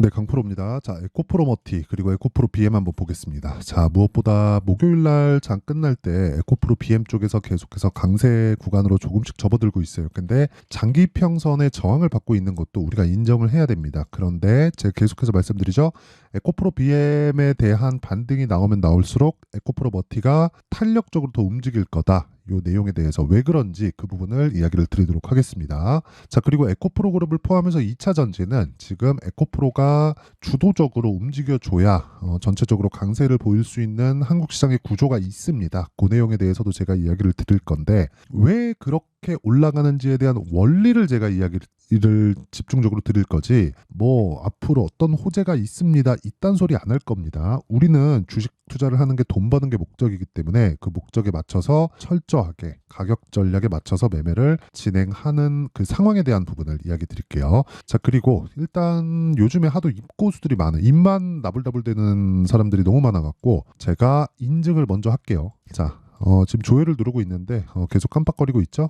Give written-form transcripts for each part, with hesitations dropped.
네, 강프로입니다. 자, 에코프로 머티 그리고 에코프로 BM 한번 보겠습니다. 자, 무엇보다 목요일 날 장 끝날 때 에코프로 BM 쪽에서 계속해서 강세 구간으로 조금씩 접어들고 있어요. 근데 장기 평선의 저항을 받고 있는 것도 우리가 인정을 해야 됩니다. 그런데 제가 계속해서 말씀드리죠. 에코프로 BM에 대한 반등이 나오면 나올수록 에코프로 머티가 탄력적으로 더 움직일 거다. 요 내용에 대해서 왜 그런지 그 부분을 이야기를 드리도록 하겠습니다. 자, 그리고 에코프로 그룹을 포함해서 2차 전지는 지금 에코프로가 주도적으로 움직여줘야 전체적으로 강세를 보일 수 있는 한국 시장의 구조가 있습니다. 그 내용에 대해서도 제가 이야기를 드릴 건데 왜 그렇게 올라가는지에 대한 원리를 제가 이야기를 집중적으로 드릴 거지 뭐 앞으로 어떤 호재가 있습니다 이딴 소리 안 할 겁니다. 우리는 주식 투자를 하는 게 돈 버는 게 목적이기 때문에 그 목적에 맞춰서 철저하게 가격 전략에 맞춰서 매매를 진행하는 그 상황에 대한 부분을 이야기 드릴게요. 자, 그리고 일단 요즘에 하도 입고수들이 많은 입만 나불나불대는 사람들이 너무 많아갖고 제가 인증을 먼저 할게요. 자, 지금 조회를 누르고 있는데 계속 깜빡거리고 있죠.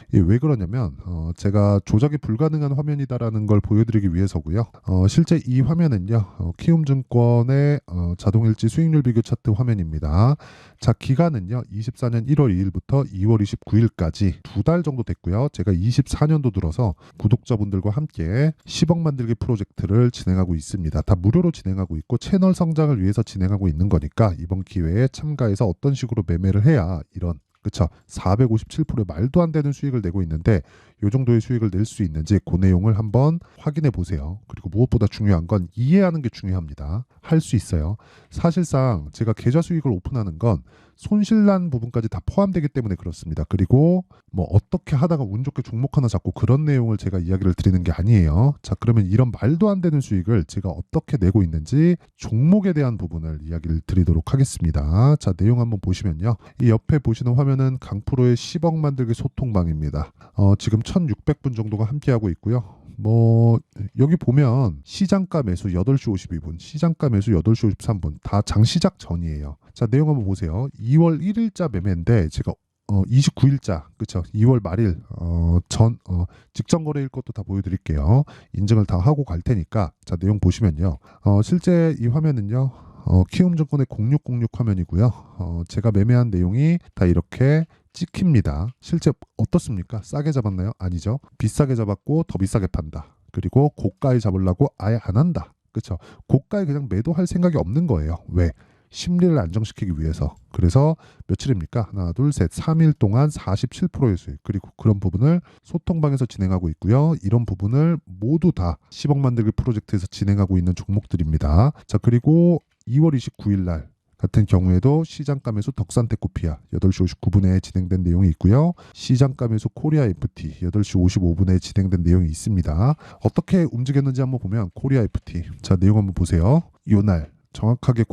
이게 왜 그러냐면 제가 조작이 불가능한 화면이다라는 걸 보여드리기 위해서고요. 실제 이 화면은요, 키움증권의 자동일지 수익률 비교 차트 화면입니다. 자, 기간은요 24년 1월 2일부터 2월 29일까지 2달 정도 됐고요. 제가 24년도 들어서 구독자분들과 함께 10억 만들기 프로젝트를 진행하고 있습니다. 다 무료로 진행하고 있고 채널 성장을 위해서 진행하고 있는 거니까 이번 기회에 참가해서 어떤 식으로 매매를 해야 이런 그쵸 457%의 말도 안 되는 수익을 내고 있는데 이 정도의 수익을 낼 수 있는지 그 내용을 한번 확인해 보세요. 그리고 무엇보다 중요한 건 이해하는 게 중요합니다. 할 수 있어요. 사실상 제가 계좌 수익을 오픈하는 건 손실난 부분까지 다 포함되기 때문에 그렇습니다. 그리고 뭐 어떻게 하다가 운 좋게 종목 하나 잡고 그런 내용을 제가 이야기를 드리는 게 아니에요. 자, 그러면 이런 말도 안 되는 수익을 제가 어떻게 내고 있는지 종목에 대한 부분을 이야기를 드리도록 하겠습니다. 자, 내용 한번 보시면요. 이 옆에 보시는 화면은 강프로의 10억 만들기 소통방입니다. 지금 1600분 정도가 함께하고 있고요. 뭐 여기 보면 시장가 매수 8시 52분, 시장가 매수 8시 53분 다 장시작 전이에요. 자, 내용 한번 보세요. 2월 1일자 매매인데 제가 29일자 그쵸 2월 말일 직전 거래일 것도 다 보여드릴게요. 인증을 다 하고 갈 테니까 자, 내용 보시면요. 실제 이 화면은요. 키움증권의 0606 화면이고요. 제가 매매한 내용이 다 이렇게 찍힙니다. 실제 어떻습니까? 싸게 잡았나요? 아니죠. 비싸게 잡았고 더 비싸게 판다. 그리고 고가에 잡으려고 아예 안 한다. 그렇죠? 고가에 그냥 매도할 생각이 없는 거예요. 왜? 심리를 안정시키기 위해서. 그래서 며칠입니까? 하나, 둘, 셋, 3일 동안 47%의 수익. 그리고 그런 부분을 소통방에서 진행하고 있고요. 이런 부분을 모두 다 10억 만들기 프로젝트에서 진행하고 있는 종목들입니다. 자, 그리고 2월 29일 날 같은 경우에도 시장가 매수 덕산테코피아 8시 59분에 진행된 내용이 있고요. 시장가 매수 코리아 FT 8시 55분에 진행된 내용이 있습니다. 어떻게 움직였는지 한번 보면 코리아 FT 자, 내용 한번 보세요. 이날 정확하게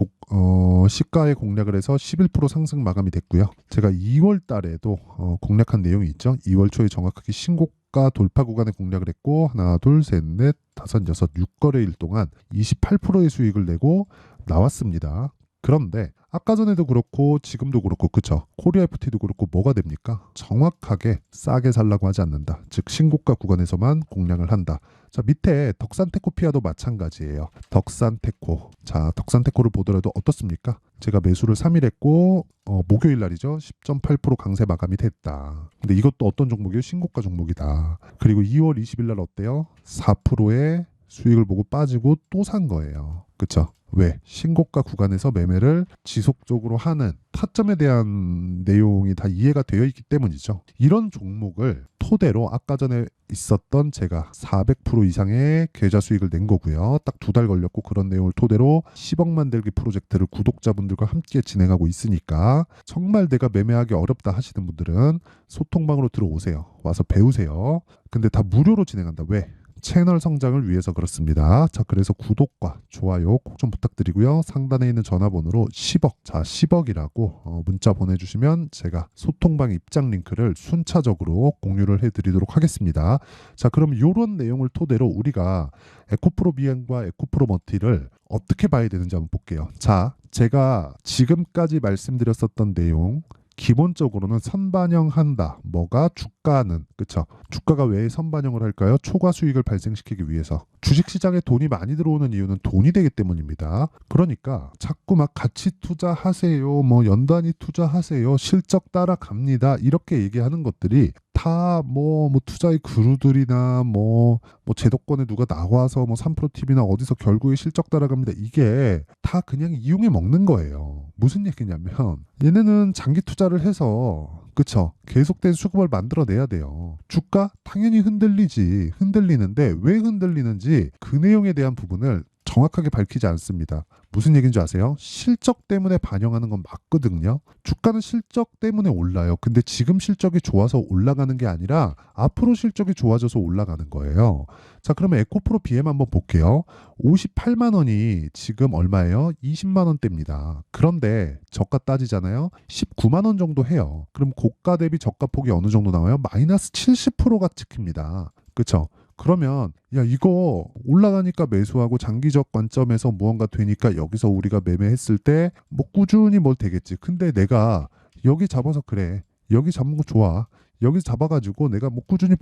시가에 공략을 해서 11% 상승 마감이 됐고요. 제가 2월 달에도 공략한 내용이 있죠. 2월 초에 정확하게 신고가 돌파 구간에 공략을 했고 하나, 둘, 셋, 넷, 다섯, 여섯, 6거래일 동안 28%의 수익을 내고 나왔습니다. 그런데 아까 전에도 그렇고 지금도 그렇고 그쵸 코리아 FT도 그렇고 뭐가 됩니까? 정확하게 싸게 살라고 하지 않는다. 즉 신고가 구간에서만 공략을 한다. 자, 밑에 덕산테코피아도 마찬가지예요. 덕산테코 자, 덕산테코를 보더라도 어떻습니까? 제가 매수를 3일 했고 목요일 날이죠. 10.8% 강세 마감이 됐다. 근데 이것도 어떤 종목이에요? 신고가 종목이다. 그리고 2월 20일 날 어때요? 4%의 수익을 보고 빠지고 또 산 거예요. 그쵸? 왜? 신고가 구간에서 매매를 지속적으로 하는 타점에 대한 내용이 다 이해가 되어 있기 때문이죠. 이런 종목을 토대로 아까 전에 있었던 제가 400% 이상의 계좌 수익을 낸 거고요. 딱 2달 걸렸고 그런 내용을 토대로 10억 만들기 프로젝트를 구독자분들과 함께 진행하고 있으니까 정말 내가 매매하기 어렵다 하시는 분들은 소통방으로 들어오세요. 와서 배우세요. 근데 다 무료로 진행한다. 왜? 채널 성장을 위해서 그렇습니다. 자, 그래서 구독과 좋아요 꼭 좀 부탁드리고요. 상단에 있는 전화번호로 10억, 자 10억이라고 문자 보내주시면 제가 소통방 입장 링크를 순차적으로 공유를 해드리도록 하겠습니다. 자, 그럼 이런 내용을 토대로 우리가 에코프로 비행과 에코프로 머티를 어떻게 봐야 되는지 한번 볼게요. 자, 제가 지금까지 말씀드렸었던 내용 기본적으로는 선반영한다. 뭐가 주가는 그쵸? 주가가 왜 선반영을 할까요? 초과 수익을 발생시키기 위해서. 주식시장에 돈이 많이 들어오는 이유는 돈이 되기 때문입니다. 그러니까 자꾸 막 같이 투자하세요, 뭐 연단위 투자하세요, 실적 따라갑니다 이렇게 얘기하는 것들이 다 뭐 투자의 그루들이나 뭐 제도권에 누가 나와서 뭐 3프로TV나 어디서 결국에 실적 따라갑니다. 이게 다 그냥 이용해 먹는 거예요. 무슨 얘기냐면 얘네는 장기 투자를 해서 그쵸? 계속된 수급을 만들어내야 돼요. 주가 당연히 흔들리는데 왜 흔들리는지 그 내용에 대한 부분을 정확하게 밝히지 않습니다. 무슨 얘기인 줄 아세요? 실적 때문에 반영하는 건 맞거든요. 주가는 실적 때문에 올라요. 근데 지금 실적이 좋아서 올라가는 게 아니라 앞으로 실적이 좋아져서 올라가는 거예요. 자, 그러면 에코프로 BM 한번 볼게요. 58만 원이 지금 얼마예요? 20만 원대입니다. 그런데 저가 따지잖아요. 19만 원 정도 해요. 그럼 고가 대비 저가 폭이 어느 정도 나와요? 마이너스 70%가 찍힙니다. 그쵸? 그러면 야 이거 올라가니까 매수하고 장기적 관점에서 무언가 되니까 여기서 우리가 매매했을 때 뭐 꾸준히 뭘 되겠지. 근데 내가 여기 잡아서 그래. 여기 잡은 거 좋아. 여기 잡아가지고 내가 뭐 꾸준히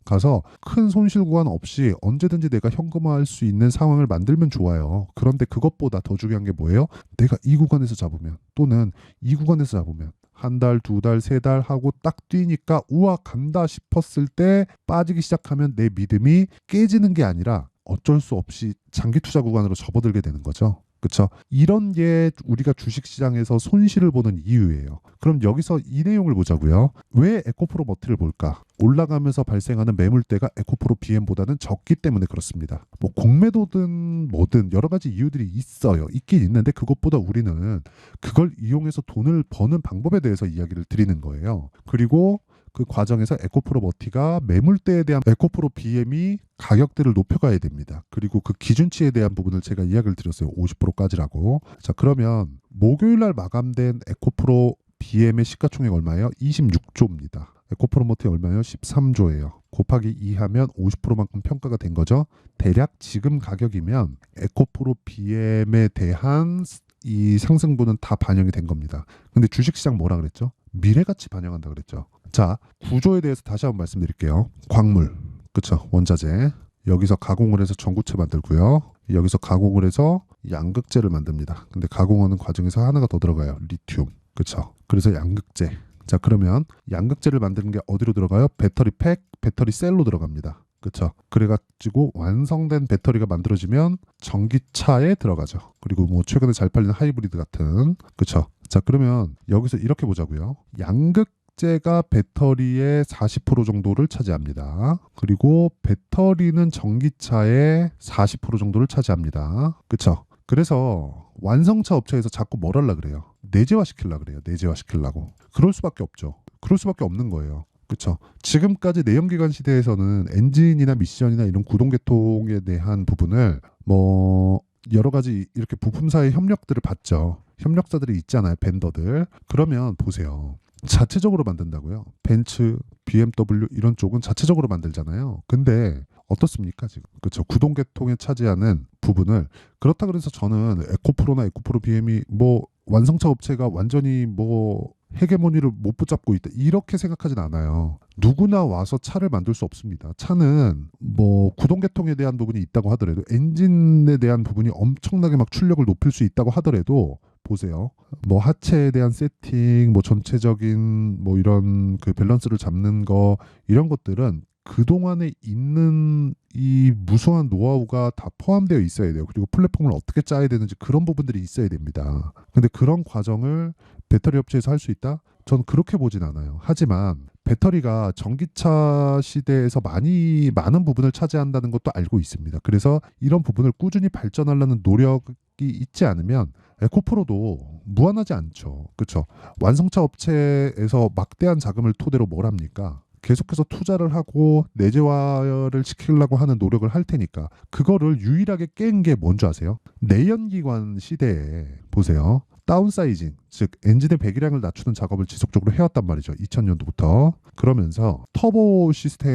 가서 큰 손실 구간 없이 언제든지 내가 현금화할 수 있는 상황을 만들면 좋아요. 그런데 그것보다 더 중요한 게 뭐예요? 내가 이 구간에서 잡으면 또는 이 구간에서 잡으면 한 달, 두 달, 세 달 하고 딱 뛰니까 우와 간다 싶었을 때 빠지기 시작하면 내 믿음이 깨지는 게 아니라 어쩔 수 없이 장기 투자 구간으로 접어들게 되는 거죠. 그렇죠? 이런 게 우리가 주식시장에서 손실을 보는 이유예요. 그럼 여기서 이 내용을 보자고요. 왜 에코프로 머티를 볼까? 올라가면서 발생하는 매물대가 에코프로 BM보다는 적기 때문에 그렇습니다. 뭐 공매도든 뭐든 여러 가지 이유들이 있어요. 있긴 있는데 그것보다 우리는 그걸 이용해서 돈을 버는 방법에 대해서 이야기를 드리는 거예요. 그리고 그 과정에서 에코프로 머티가 매물대에 대한 에코프로 BM이 가격대를 높여가야 됩니다. 그리고 그 기준치에 대한 부분을 제가 이야기를 드렸어요. 50%까지라고. 자, 그러면 목요일 날 마감된 에코프로 BM의 시가총액 얼마예요? 26조입니다. 에코프로 머티 얼마예요? 13조예요. 곱하기 2 하면 50%만큼 평가가 된 거죠. 대략 지금 가격이면 에코프로 BM에 대한 이 상승분은 다 반영이 된 겁니다. 근데 주식시장 뭐라 그랬죠? 미래가치 반영한다 그랬죠. 자, 구조에 대해서 다시 한번 말씀드릴게요. 광물, 그쵸? 원자재. 여기서 가공을 해서 전구체 만들고요. 여기서 가공을 해서 양극재를 만듭니다. 근데 가공하는 과정에서 하나가 더 들어가요. 리튬, 그쵸? 그래서 양극재. 자, 그러면 양극재를 만드는 게 어디로 들어가요? 배터리 팩, 배터리 셀로 들어갑니다. 그쵸? 그래가지고 완성된 배터리가 만들어지면 전기차에 들어가죠. 그리고 뭐 최근에 잘 팔리는 하이브리드 같은, 그쵸? 자, 그러면 여기서 이렇게 보자고요. 양극재가 배터리의 40% 정도를 차지합니다. 그리고 배터리는 전기차의 40% 정도를 차지합니다. 그쵸? 그래서 완성차 업체에서 자꾸 뭘 하려 그래요? 내재화 시키려고 그래요. 내재화 시키려고. 그럴 수밖에 없죠. 그럴 수밖에 없는 거예요. 그렇죠. 지금까지 내연기관 시대에서는 엔진이나 미션이나 이런 구동계통에 대한 부분을 뭐 여러 가지 이렇게 부품사의 협력들을 받죠. 협력사들이 있잖아요. 벤더들. 그러면 보세요. 자체적으로 만든다고요. 벤츠, BMW 이런 쪽은 자체적으로 만들잖아요. 근데 어떻습니까 지금? 그렇죠. 구동계통에 차지하는 부분을 그렇다 그래서 저는 에코프로나 에코프로 BM이 뭐 완성차 업체가 완전히 뭐 헤게모니를 못 붙잡고 있다 이렇게 생각하진 않아요. 누구나 와서 차를 만들 수 없습니다. 차는 뭐 구동계통에 대한 부분이 있다고 하더라도 엔진에 대한 부분이 엄청나게 막 출력을 높일 수 있다고 하더라도 보세요. 뭐 하체에 대한 세팅, 뭐 전체적인 뭐 이런 그 밸런스를 잡는 거 이런 것들은 그동안에 있는 이 무수한 노하우가 다 포함되어 있어야 돼요. 그리고 플랫폼을 어떻게 짜야 되는지 그런 부분들이 있어야 됩니다. 근데 그런 과정을 배터리 업체에서 할 수 있다? 전 그렇게 보진 않아요. 하지만 배터리가 전기차 시대에서 많은 부분을 차지한다는 것도 알고 있습니다. 그래서 이런 부분을 꾸준히 발전하려는 노력이 있지 않으면 에코프로도 무한하지 않죠. 그렇죠? 완성차 업체에서 막대한 자금을 토대로 뭘 합니까? 계속해서 투자를 하고 내재화를 시키려고 하는 노력을 할 테니까 그거를 유일하게 깬 게 뭔지 아세요? 내연기관 시대에 보세요. 다운사이징, 즉 엔진의 배기량을 낮추는 작업을 지속적으로 해왔단 말이죠. 2000년도부터. 그러면서 터보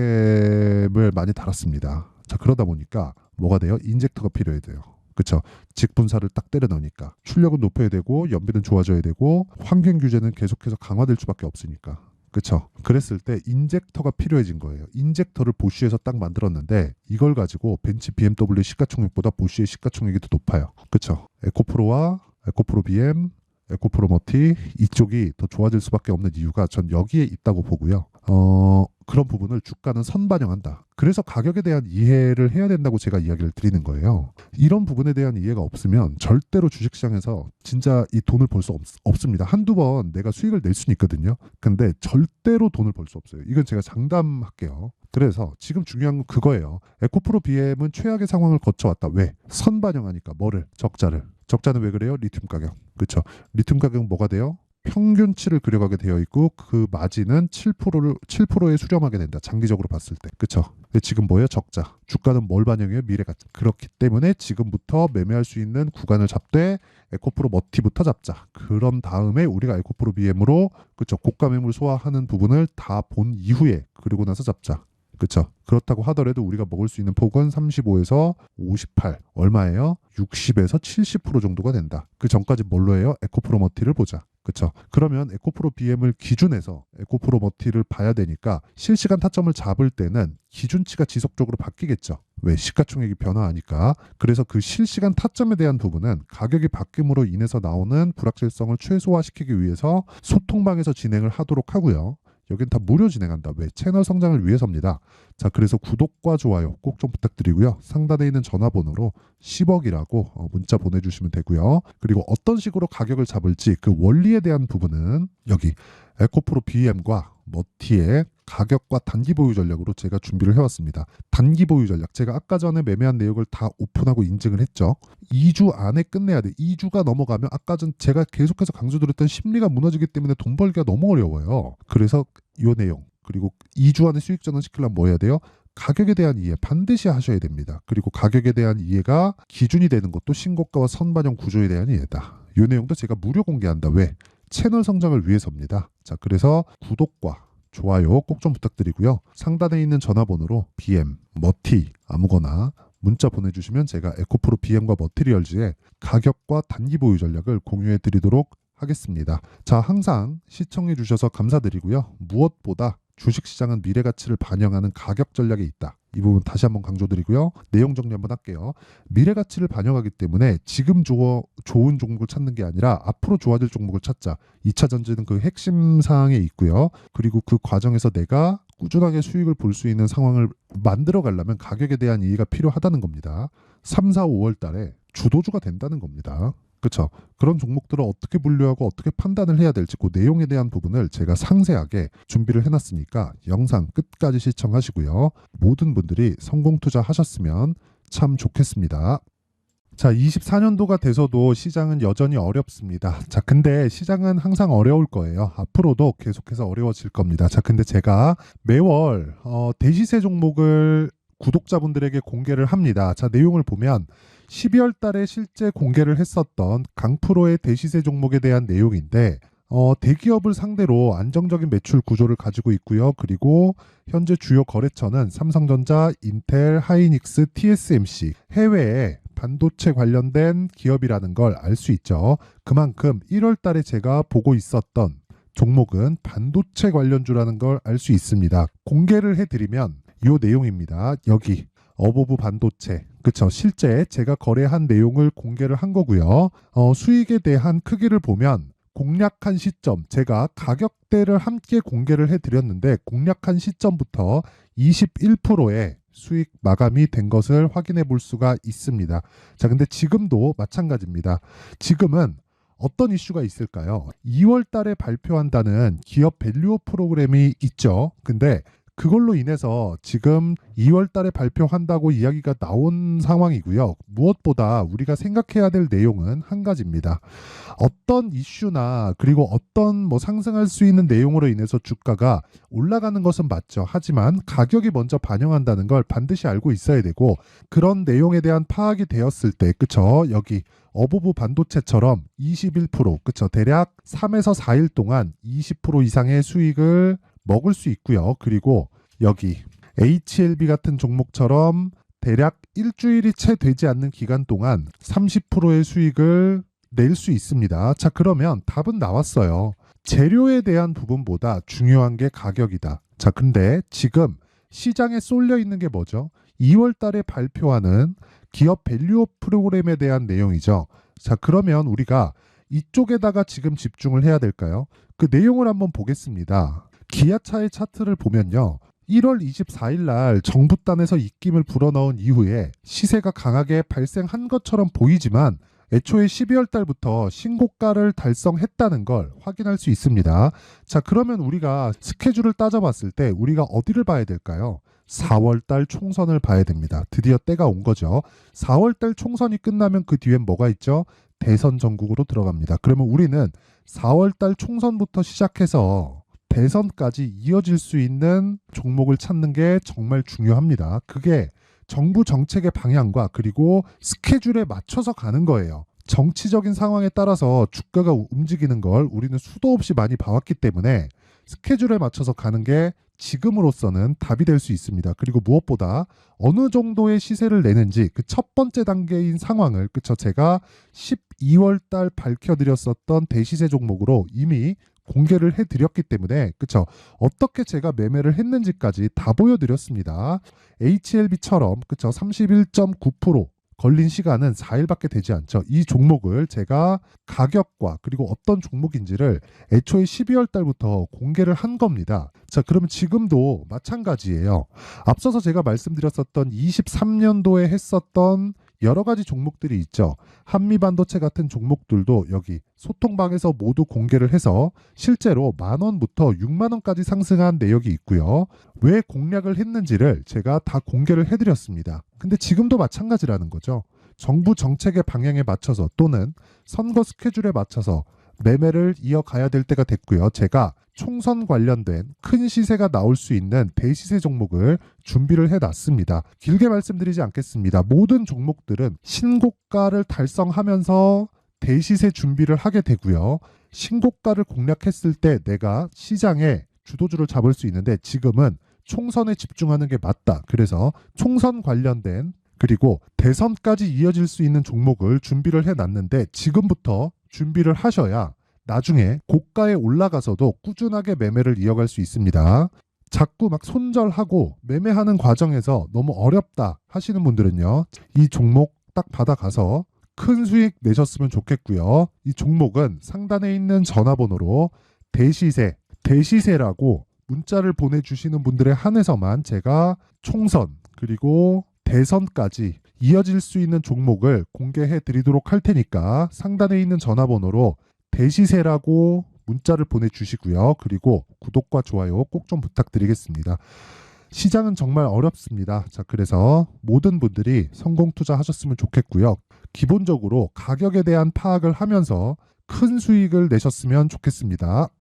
시스템을 많이 달았습니다. 자, 그러다 보니까 뭐가 돼요? 인젝터가 필요해 돼요. 그렇죠. 직분사를 딱 때려 넣으니까 출력은 높여야 되고 연비는 좋아져야 되고 환경 규제는 계속해서 강화될 수밖에 없으니까. 그쵸? 그랬을 때 인젝터가 필요해진 거예요. 인젝터를 보쉬에서 딱 만들었는데 이걸 가지고 벤츠 BMW 시가총액보다 보쉬의 시가총액이 더 높아요. 그쵸? 에코프로와 에코프로 BM, 에코프로 머티 이쪽이 더 좋아질 수밖에 없는 이유가 전 여기에 있다고 보고요. 그런 부분을 주가는 선반영한다. 그래서 가격에 대한 이해를 해야 된다고 제가 이야기를 드리는 거예요. 이런 부분에 대한 이해가 없으면 절대로 주식시장에서 진짜 이 돈을 벌 수 없습니다. 한두 번 내가 수익을 낼 수는 있거든요. 근데 절대로 돈을 벌 수 없어요. 이건 제가 장담할게요. 그래서 지금 중요한 건 그거예요. 에코프로 BM은 최악의 상황을 거쳐왔다. 왜? 선반영하니까 뭐를? 적자를. 적자는 왜 그래요? 리튬 가격. 그렇죠? 리튬 가격은 뭐가 돼요? 평균치를 그려가게 되어 있고 그 마진은 7%에 수렴하게 된다. 장기적으로 봤을 때. 그렇죠? 근데 지금 뭐예요? 적자. 주가는 뭘 반영해요? 미래가치. 그렇기 때문에 지금부터 매매할 수 있는 구간을 잡되 에코프로 머티부터 잡자. 그런 다음에 우리가 에코프로 BM으로 그렇죠? 고가 매물 소화하는 부분을 다 본 이후에 그리고 나서 잡자. 그렇죠. 그렇다고 하더라도 우리가 먹을 수 있는 폭은 35에서 58 얼마예요? 60에서 70% 정도가 된다. 그 전까지 뭘로 해요? 에코프로 머티를 보자. 그렇죠. 그러면 에코프로 BM을 기준해서 에코프로 머티를 봐야 되니까 실시간 타점을 잡을 때는 기준치가 지속적으로 바뀌겠죠. 왜? 시가총액이 변화하니까. 그래서 그 실시간 타점에 대한 부분은 가격이 바뀜으로 인해서 나오는 불확실성을 최소화시키기 위해서 소통방에서 진행을 하도록 하고요. 여긴 다 무료 진행한다. 왜? 채널 성장을 위해서입니다. 자, 그래서 구독과 좋아요 꼭 좀 부탁드리고요. 상단에 있는 전화번호로 10억이라고 문자 보내주시면 되고요. 그리고 어떤 식으로 가격을 잡을지 그 원리에 대한 부분은 여기 에코프로 BM과 머티의 가격과 단기 보유 전략으로 제가 준비를 해왔습니다. 단기 보유 전략. 제가 아까 전에 매매한 내역을 다 오픈하고 인증을 했죠. 2주 안에 끝내야 돼. 2주가 넘어가면 아까 전 제가 계속해서 강조드렸던 심리가 무너지기 때문에 돈 벌기가 너무 어려워요. 그래서 이 내용 그리고 2주 안에 수익 전환시키려면 뭐 해야 돼요? 가격에 대한 이해 반드시 하셔야 됩니다. 그리고 가격에 대한 이해가 기준이 되는 것도 신고가와 선반영 구조에 대한 이해다. 이 내용도 제가 무료 공개한다. 왜? 채널 성장을 위해서입니다. 자, 그래서 구독과 좋아요 꼭 좀 부탁드리고요. 상단에 있는 전화번호로 BM, 머티 아무거나 문자 보내주시면 제가 에코프로 BM과 머티리얼즈의 가격과 단기 보유 전략을 공유해 드리도록 하겠습니다. 자, 항상 시청해 주셔서 감사드리고요. 무엇보다 주식시장은 미래가치를 반영하는 가격 전략에 있다. 이 부분 다시 한번 강조드리고요. 내용 정리 한번 할게요. 미래가치를 반영하기 때문에 지금 좋은 종목을 찾는 게 아니라 앞으로 좋아질 종목을 찾자. 2차 전지는 그 핵심 사항에 있고요. 그리고 그 과정에서 내가 꾸준하게 수익을 볼 수 있는 상황을 만들어 가려면 가격에 대한 이해가 필요하다는 겁니다. 3, 4, 5월 달에 주도주가 된다는 겁니다. 그렇죠. 그런 종목들을 어떻게 분류하고 어떻게 판단을 해야 될지 그 내용에 대한 부분을 제가 상세하게 준비를 해놨으니까 영상 끝까지 시청하시고요. 모든 분들이 성공 투자하셨으면 참 좋겠습니다. 자, 24년도가 돼서도 시장은 여전히 어렵습니다. 자, 근데 시장은 항상 어려울 거예요. 앞으로도 계속해서 어려워질 겁니다. 자, 근데 제가 매월 대시세 종목을 구독자분들에게 공개를 합니다. 자, 내용을 보면 12월 달에 실제 공개를 했었던 강프로의 대시세 종목에 대한 내용인데 대기업을 상대로 안정적인 매출 구조를 가지고 있고요. 그리고 현재 주요 거래처는 삼성전자, 인텔, 하이닉스, TSMC 해외에 반도체 관련된 기업이라는 걸 알 수 있죠. 그만큼 1월 달에 제가 보고 있었던 종목은 반도체 관련주라는 걸 알 수 있습니다. 공개를 해드리면 이 내용입니다. 여기 어보브 반도체. 그쵸. 실제 제가 거래한 내용을 공개를 한 거고요. 수익에 대한 크기를 보면 공략한 시점, 제가 가격대를 함께 공개를 해드렸는데 공략한 시점부터 21%의 수익 마감이 된 것을 확인해 볼 수가 있습니다. 자, 근데 지금도 마찬가지입니다. 지금은 어떤 이슈가 있을까요? 2월 달에 발표한다는 기업 밸류업 프로그램이 있죠. 근데 그걸로 인해서 지금 2월 달에 발표한다고 이야기가 나온 상황이고요. 무엇보다 우리가 생각해야 될 내용은 한 가지입니다. 어떤 이슈나 그리고 어떤 상승할 수 있는 내용으로 인해서 주가가 올라가는 것은 맞죠. 하지만 가격이 먼저 반영한다는 걸 반드시 알고 있어야 되고 그런 내용에 대한 파악이 되었을 때 그쵸? 여기 어보브 반도체처럼 21% 그쵸? 대략 3에서 4일 동안 20% 이상의 수익을 먹을 수 있고요. 그리고 여기 HLB 같은 종목처럼 대략 일주일이 채 되지 않는 기간 동안 30%의 수익을 낼 수 있습니다. 자, 그러면 답은 나왔어요. 재료에 대한 부분보다 중요한 게 가격이다. 자, 근데 지금 시장에 쏠려 있는 게 뭐죠? 2월 달에 발표하는 기업 밸류업 프로그램에 대한 내용이죠. 자, 그러면 우리가 이쪽에다가 지금 집중을 해야 될까요? 그 내용을 한번 보겠습니다. 기아차의 차트를 보면요. 1월 24일 날 정부단에서 입김을 불어넣은 이후에 시세가 강하게 발생한 것처럼 보이지만 애초에 12월 달부터 신고가를 달성했다는 걸 확인할 수 있습니다. 자, 그러면 우리가 스케줄을 따져봤을 때 우리가 어디를 봐야 될까요? 4월 달 총선을 봐야 됩니다. 드디어 때가 온 거죠. 4월 달 총선이 끝나면 그 뒤엔 뭐가 있죠? 대선 전국으로 들어갑니다. 그러면 우리는 4월 달 총선부터 시작해서 대선까지 이어질 수 있는 종목을 찾는 게 정말 중요합니다. 그게 정부 정책의 방향과 그리고 스케줄에 맞춰서 가는 거예요. 정치적인 상황에 따라서 주가가 움직이는 걸 우리는 수도 없이 많이 봐왔기 때문에 스케줄에 맞춰서 가는 게 지금으로서는 답이 될 수 있습니다. 그리고 무엇보다 어느 정도의 시세를 내는지 그 첫 번째 단계인 상황을 그쵸 제가 12월 달 밝혀드렸었던 대시세 종목으로 이미 공개를 해드렸기 때문에 그쵸 어떻게 제가 매매를 했는지까지 다 보여드렸습니다. HLB처럼 그쵸 31.9% 걸린 시간은 4일밖에 되지 않죠. 이 종목을 제가 가격과 그리고 어떤 종목인지를 애초에 12월 달부터 공개를 한 겁니다. 자, 그러면 지금도 마찬가지예요. 앞서서 제가 말씀드렸었던 23년도에 했었던 여러 가지 종목들이 있죠. 한미반도체 같은 종목들도 여기 소통방에서 모두 공개를 해서 실제로 10,000원부터 60,000원까지 상승한 내역이 있고요. 왜 공략을 했는지를 제가 다 공개를 해드렸습니다. 근데 지금도 마찬가지라는 거죠. 정부 정책의 방향에 맞춰서 또는 선거 스케줄에 맞춰서 매매를 이어가야 될 때가 됐고요. 제가 총선 관련된 큰 시세가 나올 수 있는 대시세 종목을 준비를 해놨습니다. 길게 말씀드리지 않겠습니다. 모든 종목들은 신고가를 달성하면서 대시세 준비를 하게 되고요. 신고가를 공략했을 때 내가 시장에 주도주를 잡을 수 있는데 지금은 총선에 집중하는 게 맞다. 그래서 총선 관련된 그리고 대선까지 이어질 수 있는 종목을 준비를 해놨는데 지금부터 준비를 하셔야 나중에 고가에 올라가서도 꾸준하게 매매를 이어갈 수 있습니다. 자꾸 막 손절하고 매매하는 과정에서 너무 어렵다 하시는 분들은요. 이 종목 딱 받아가서 큰 수익 내셨으면 좋겠고요. 이 종목은 상단에 있는 전화번호로 대시세라고 문자를 보내주시는 분들에 한해서만 제가 총선 그리고 대선까지 이어질 수 있는 종목을 공개해 드리도록 할 테니까 상단에 있는 전화번호로 대시세라고 문자를 보내주시고요. 그리고 구독과 좋아요 꼭 좀 부탁드리겠습니다. 시장은 정말 어렵습니다. 자, 그래서 모든 분들이 성공 투자하셨으면 좋겠고요. 기본적으로 가격에 대한 파악을 하면서 큰 수익을 내셨으면 좋겠습니다.